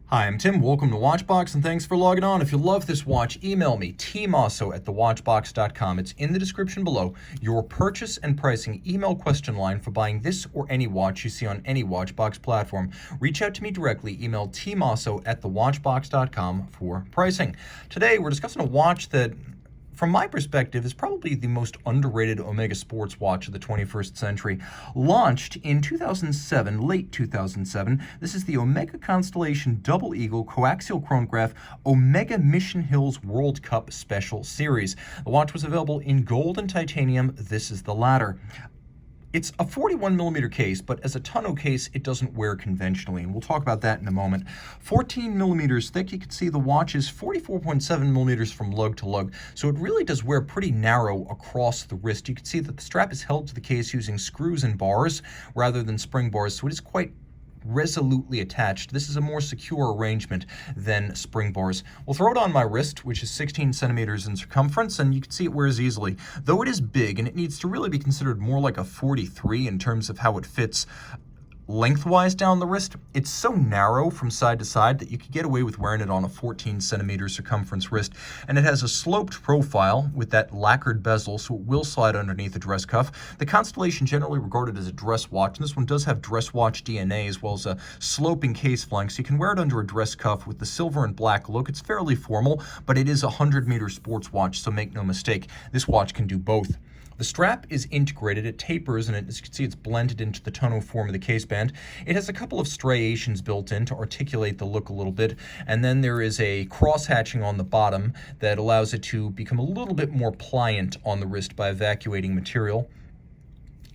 Hi, I'm Tim. Welcome to Watchbox, and thanks for logging on. If you love this watch, email me, tmosso@thewatchbox.com. It's in the description below. Your purchase and pricing email question line for buying this or any watch you see on any Watchbox platform. Reach out to me directly. Email tmosso@thewatchbox.com for pricing. Today, we're discussing a watch that, from my perspective, is probably the most underrated Omega sports watch of the 21st century. Launched in 2007, late 2007, this is the Omega Constellation Double Eagle Coaxial Chronograph Omega Mission Hills World Cup Special Series. The watch was available in gold and titanium. This is the latter. It's a 41mm case, but as a tonneau case, it doesn't wear conventionally, and we'll talk about that in a moment. 14mm thick. You can see the watch is 44.7mm from lug to lug, so it really does wear pretty narrow across the wrist. You can see that the strap is held to the case using screws and bars rather than spring bars, so it is quite resolutely attached. This is a more secure arrangement than spring bars. We'll throw it on my wrist, which is 16 centimeters in circumference, and you can see it wears easily. Though it is big, and it needs to really be considered more like a 43 in terms of how it fits lengthwise down the wrist, it's so narrow from side to side that you could get away with wearing it on a 14 centimeter circumference wrist. And it has a sloped profile with that lacquered bezel, so it will slide underneath the dress cuff. The Constellation generally regarded as a dress watch, and this one does have dress watch DNA as well as a sloping case flank, so you can wear it under a dress cuff with the silver and black look. It's fairly formal, but it is a 100-meter sports watch, so make no mistake, this watch can do both. The strap is integrated, it tapers, and as you can see, it's blended into the tonneau form of the case band. It has a couple of striations built in to articulate the look a little bit, and then there is a cross-hatching on the bottom that allows it to become a little bit more pliant on the wrist by evacuating material.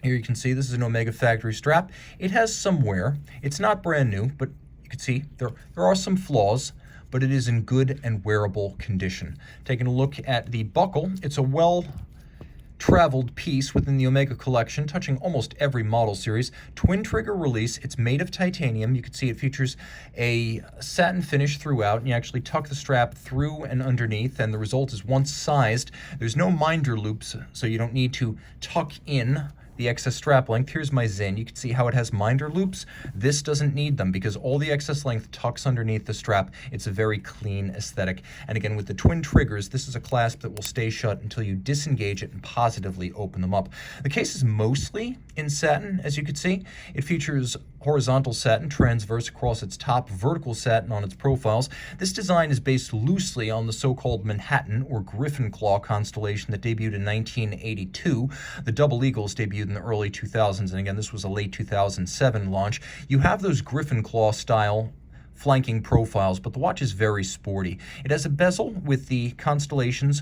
Here you can see this is an Omega factory strap. It has some wear. It's not brand new, but you can see there are some flaws, but it is in good and wearable condition. Taking a look at the buckle, it's a well-traveled piece within the Omega collection, touching almost every model series. Twin trigger release. It's made of titanium. You can see it features a satin finish throughout, and you actually tuck the strap through and underneath, and the result is once sized. There's no minder loops, so you don't need to tuck in the excess strap length. Here's my Zin. You can see how it has minder loops. This doesn't need them because all the excess length tucks underneath the strap. It's a very clean aesthetic. And again, with the twin triggers, this is a clasp that will stay shut until you disengage it and positively open them up. The case is mostly in satin, as you can see. It features horizontal satin transverse across its top, vertical satin on its profiles. This design is based loosely on the so-called Manhattan or Griffin Claw constellation that debuted in 1982. The Double Eagles debuted in the early 2000s, and again, this was a late 2007 launch. You have those Griffin Claw style flanking profiles, but the watch is very sporty. It has a bezel with the Constellation's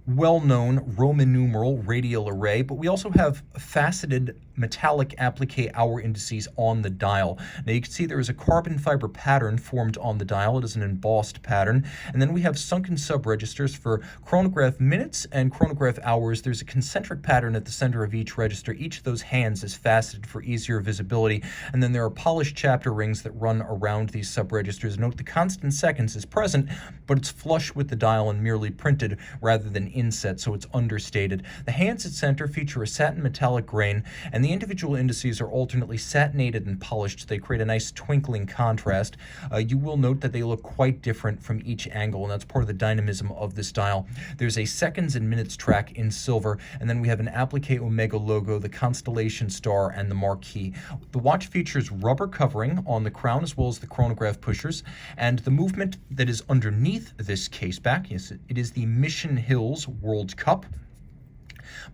well-known Roman numeral radial array, but we also have faceted metallic applique hour indices on the dial. Now you can see there is a carbon fiber pattern formed on the dial. It is an embossed pattern. And then we have sunken sub-registers for chronograph minutes and chronograph hours. There's a concentric pattern at the center of each register. Each of those hands is faceted for easier visibility. And then there are polished chapter rings that run around these sub-registers. Note the constant seconds is present, but it's flush with the dial and merely printed rather than inset, so it's understated. The hands at center feature a satin metallic grain, and the individual indices are alternately satinated and polished. They create a nice twinkling contrast. You will note that they look quite different from each angle, and that's part of the dynamism of this dial. There's a seconds and minutes track in silver, and then we have an applique Omega logo, the Constellation star, and the marquee. The watch features rubber covering on the crown as well as the chronograph pushers, and the movement that is underneath this case back, yes, it is the Mission Hills World Cup.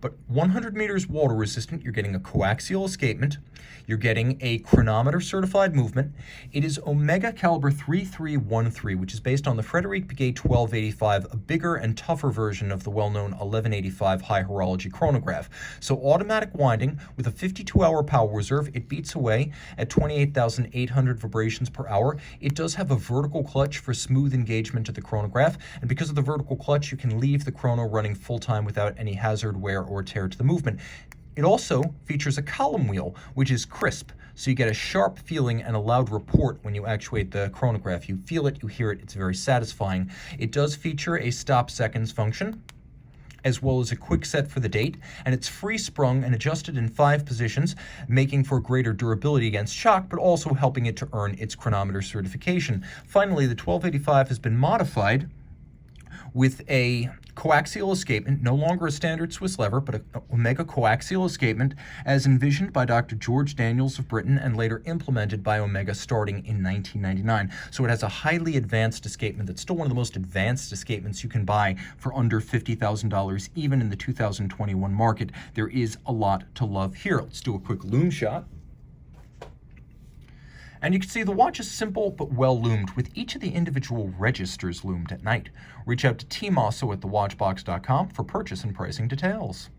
But 100 meters water resistant, you're getting a coaxial escapement, you're getting a chronometer certified movement. It is Omega caliber 3313, which is based on the Frederic Piguet 1285, a bigger and tougher version of the well-known 1185 high horology chronograph. So automatic winding with a 52-hour power reserve. It beats away at 28,800 vibrations per hour. It does have a vertical clutch for smooth engagement of the chronograph, and because of the vertical clutch, you can leave the chrono running full-time without any hazard, wear, or tear to the movement. It also features a column wheel, which is crisp, so you get a sharp feeling and a loud report when you actuate the chronograph. You feel it, you hear it, it's very satisfying. It does feature a stop seconds function, as well as a quick set for the date, and it's free sprung and adjusted in 5 positions, making for greater durability against shock, but also helping it to earn its chronometer certification. Finally, the 1285 has been modified with a coaxial escapement, no longer a standard Swiss lever, but an Omega coaxial escapement, as envisioned by Dr. George Daniels of Britain and later implemented by Omega starting in 1999. So it has a highly advanced escapement that's still one of the most advanced escapements you can buy for under $50,000, even in the 2021 market. There is a lot to love here. Let's do a quick loom shot. And you can see the watch is simple but well loomed, with each of the individual registers loomed at night. Reach out to Team Mosso at thewatchbox.com for purchase and pricing details.